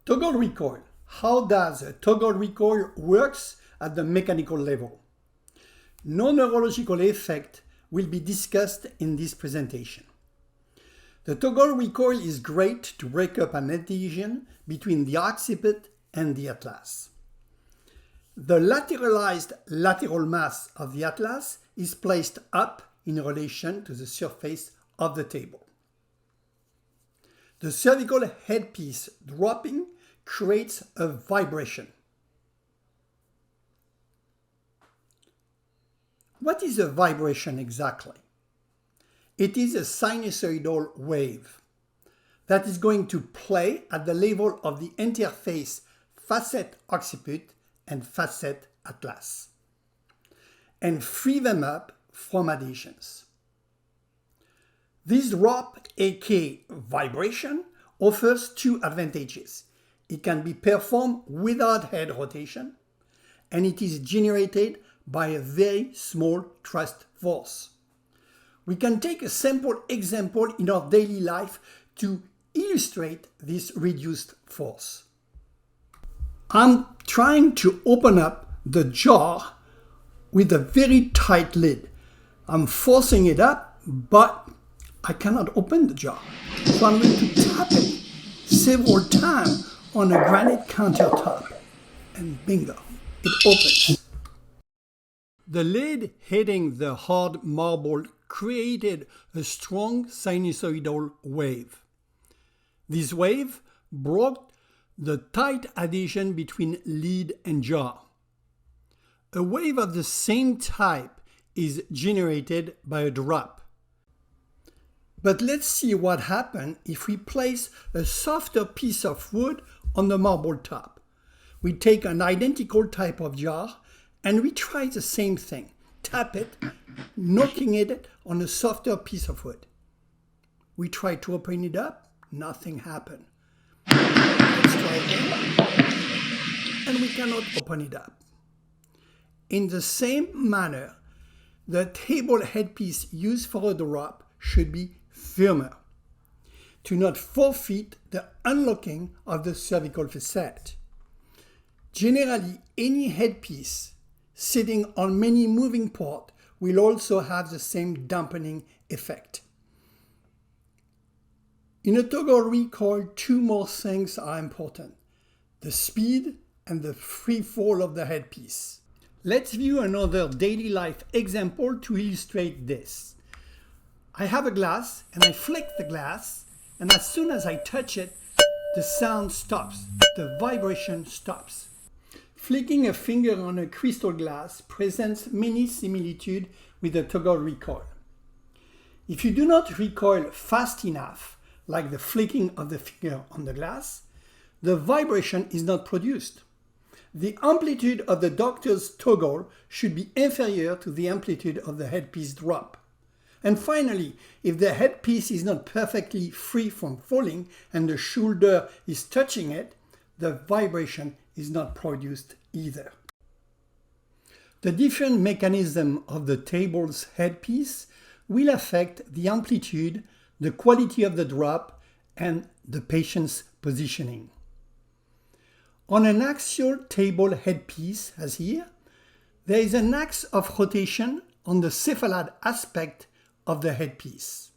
Toogle-Recoil. How does a Toogle-Recoil works at the mechanical level? No neurological effect will be discussed in this presentation. The Toogle-Recoil is great to break up an adhesion between the occiput and the atlas. The lateralized lateral mass of the atlas is placed up in relation to the surface of the table. The cervical headpiece dropping creates a vibration. What is a vibration exactly? It is a sinusoidal wave that is going to play at the level of the interface facet occiput and facet atlas and free them up from adhesions. This drop, aka vibration, offers two advantages. It can be performed without head rotation, and it is generated by a very small thrust force. We can take a simple example in our daily life to illustrate this reduced force. I'm trying to open up the jar with a very tight lid. I'm forcing it up, but I cannot open the jar. So I'm going to tap it several times on a granite countertop, and bingo, it opens. The lid hitting the hard marble created a strong sinusoidal wave. This wave broke the tight adhesion between lid and jar. A wave of the same type is generated by a drop. But let's see what happens if we place a softer piece of wood on the marble top. We take an identical type of jar and we try the same thing. Tap it, knocking it on a softer piece of wood. We try to open it up, nothing happened. Let's try again, and we cannot open it up. In the same manner, the table headpiece used for a drop should be firmer to not forfeit the unlocking of the cervical facet. Generally, any headpiece sitting on many moving parts will also have the same dampening effect. In a Toogle-Recoil, two more things are important: the speed and the free fall of the headpiece. Let's view another daily life example to illustrate this. I have a glass and I flick the glass, and as soon as I touch it, the sound stops, the vibration stops. Flicking a finger on a crystal glass presents many similitudes with the Toogle-Recoil. If you do not recoil fast enough, like the flicking of the finger on the glass, the vibration is not produced. The amplitude of the doctor's toggle should be inferior to the amplitude of the headpiece drop. And finally, if the headpiece is not perfectly free from falling and the shoulder is touching it, the vibration is not produced either. The different mechanism of the table's headpiece will affect the amplitude, the quality of the drop, and the patient's positioning. On an axial table headpiece, as here, there is an axe of rotation on the cephalad aspect of the headpiece.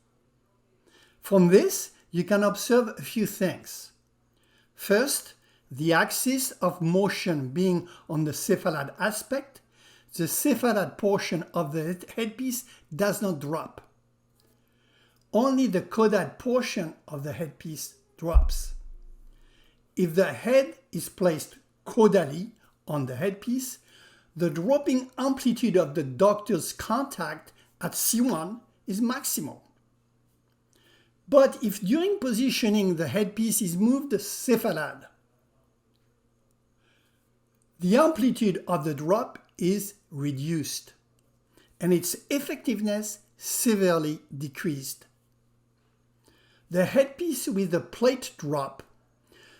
From this, you can observe a few things. First, the axis of motion being on the cephalad aspect, the cephalad portion of the headpiece does not drop. Only the caudal portion of the headpiece drops. If the head is placed caudally on the headpiece, the dropping amplitude of the doctor's contact at C1 is maximal. But if during positioning the headpiece is moved cephalad, the amplitude of the drop is reduced and its effectiveness severely decreased. The headpiece with the plate drop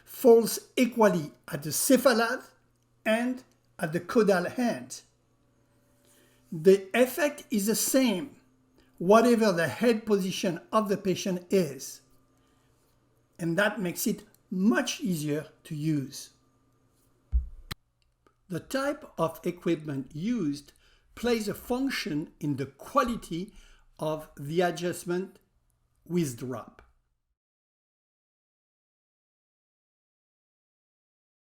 falls equally at the cephalad and at the caudal end. The effect is the same, whatever the head position of the patient is, and that makes it much easier to use. The type of equipment used plays a function in the quality of the adjustment with drop.